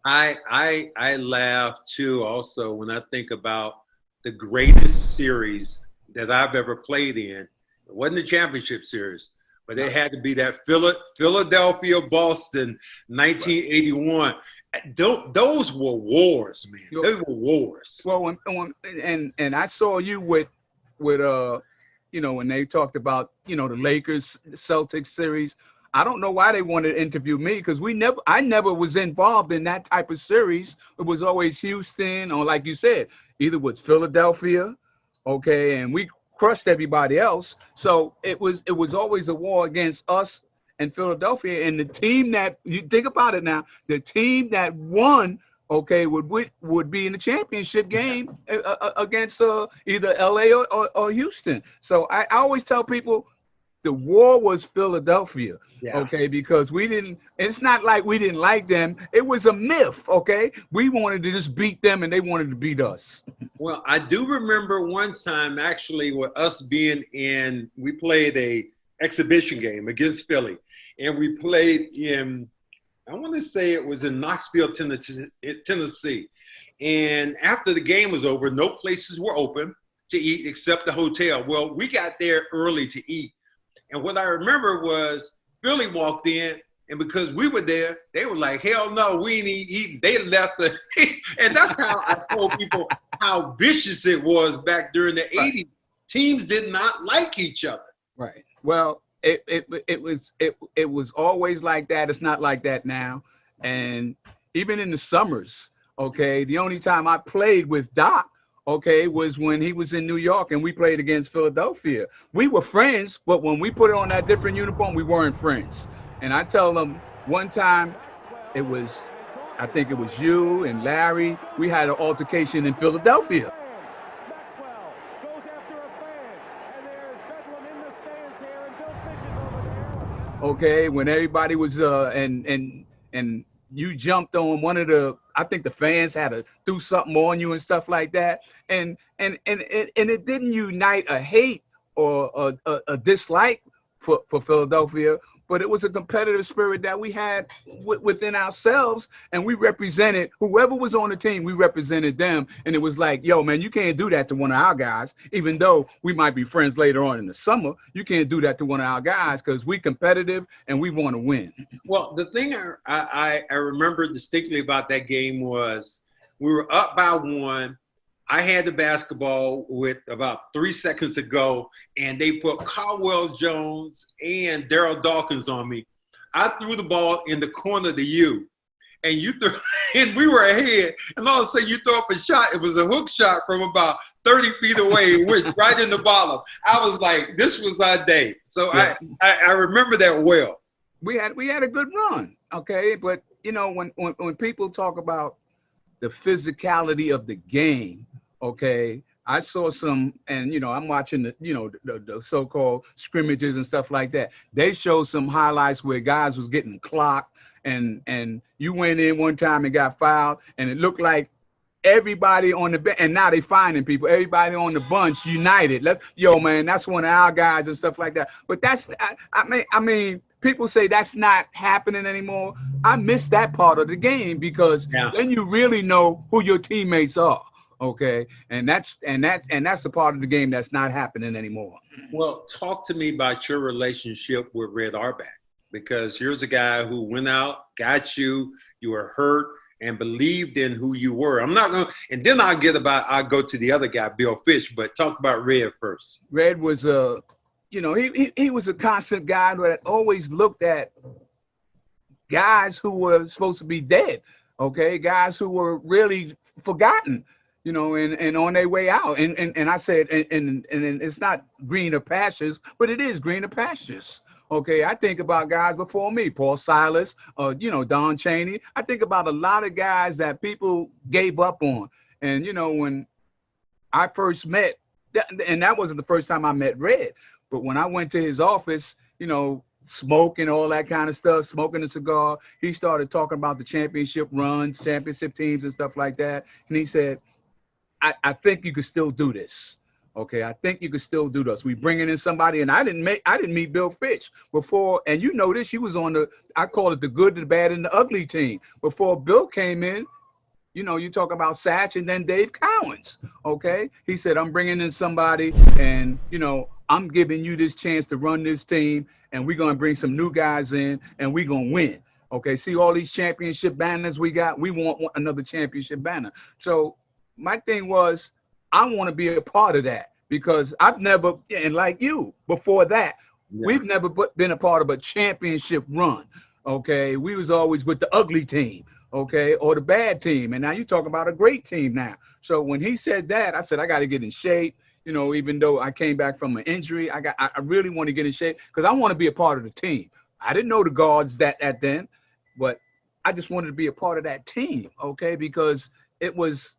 I laugh too also when I think about the greatest series that I've ever played in. It wasn't the championship series, but it had to be that Philadelphia-Boston 1981. Those were wars, man. They were wars. Well, and I saw you with when they talked about, the Lakers Celtics series. I don't know why they wanted to interview me, because I never was involved in that type of series. It was always Houston, or like you said, either was Philadelphia, okay, and we crushed everybody else. So it was always a war against us and Philadelphia. And the team that, you think about it now, the team that won, okay, would be in the championship game against either LA or Houston. So I always tell people the war was Philadelphia, okay, because it's not like we didn't like them. It was a myth, okay? We wanted to just beat them and they wanted to beat us. Well, I do remember one time actually with us we played a exhibition game against Philly, and we played in, I want to say it was in Knoxville, Tennessee. And after the game was over, no places were open to eat except the hotel. Well, we got there early to eat. And what I remember was Philly walked in, and because we were there, they were like, hell no, we ain't eating. They left and that's how I told people how vicious it was back during the 80s. Teams did not like each other. Right. Well, it was always like that. It's not like that now. And even in the summers, okay, the only time I played with Doc, okay, was when he was in New York and we played against Philadelphia. We were friends, but when we put on that different uniform, we weren't friends. And I tell them one time, I think it was you and Larry, we had an altercation in Philadelphia. Maxwell goes after a fan, and there's bedlam in the stands here, and Bill Fish is over there. Okay, when everybody was, and you jumped on one of I think the fans had to do something on you and stuff like that. And it didn't unite a hate or a dislike for Philadelphia, but it was a competitive spirit that we had within ourselves, and we represented whoever was on the team. We represented them, and it was like, yo, man, you can't do that to one of our guys, even though we might be friends later on in the summer. You can't do that to one of our guys because we competitive and we want to win. Well, the thing I remember distinctly about that game was we were up by one. I had the basketball with about 3 seconds to go, and they put Caldwell Jones and Daryl Dawkins on me. I threw the ball in the corner to you, and you threw, and we were ahead, and all of a sudden you throw up a shot. It was a hook shot from about 30 feet away. It went right in the bottom. I was like, this was our day. So yeah. I remember that well. We had a good run, okay? But, when people talk about the physicality of the game, okay, I saw some, and I'm watching the so-called scrimmages and stuff like that. They showed some highlights where guys was getting clocked, and you went in one time and got fouled, and it looked like everybody on the bench, and now they finding people. Everybody on the bunch united. That's one of our guys and stuff like that. But that's, I mean. People say that's not happening anymore. I miss that part of the game because then you really know who your teammates are. Okay, and that's the part of the game that's not happening anymore. Well, talk to me about your relationship with Red Auerbach, because here's a guy who went out, got you, you were hurt, and believed in who you were. I'm not gonna, and then I'll go to the other guy, Bill Fish, but talk about Red first. Red was he was a constant guy that always looked at guys who were supposed to be dead, okay, guys who were really forgotten, and on their way out. And I said, and it's not greener pastures, but it is greener pastures. Okay, I think about guys before me, Paul Silas, Don Chaney. I think about a lot of guys that people gave up on. And, when I first met, and that wasn't the first time I met Red, but when I went to his office, smoking all that kind of stuff, smoking a cigar, he started talking about the championship runs, championship teams and stuff like that. And he said, I think you could still do this. Okay, I think you could still do this. We bringing in somebody, and I didn't meet Bill Fitch before, and you know this. He was on I call it the good, the bad, and the ugly team. Before Bill came in, you know, you talk about Satch and then Dave Cowens. Okay, he said, I'm bringing in somebody, and you know, I'm giving you this chance to run this team, and we're gonna bring some new guys in, and we're gonna win. Okay, see all these championship banners we got. We want another championship banner. So my thing was, I want to be a part of that because I've never, and like you, before that, we've never been a part of a championship run. Okay, we was always with the ugly team, okay, or the bad team, and now you talk about a great team now. So when he said that, I said I got to get in shape. You know, even though I came back from an injury, I really want to get in shape because I want to be a part of the team. I didn't know the guards that then, but I just wanted to be a part of that team, okay, because it was.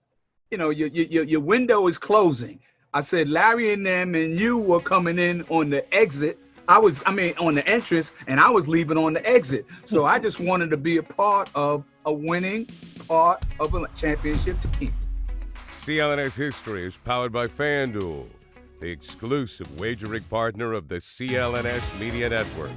You know, your window is closing. I said, Larry and them and you were coming in on the exit. On the entrance, and I was leaving on the exit. So I just wanted to be a part of a winning part of a championship team. CLNS History is powered by FanDuel, the exclusive wagering partner of the CLNS Media Network.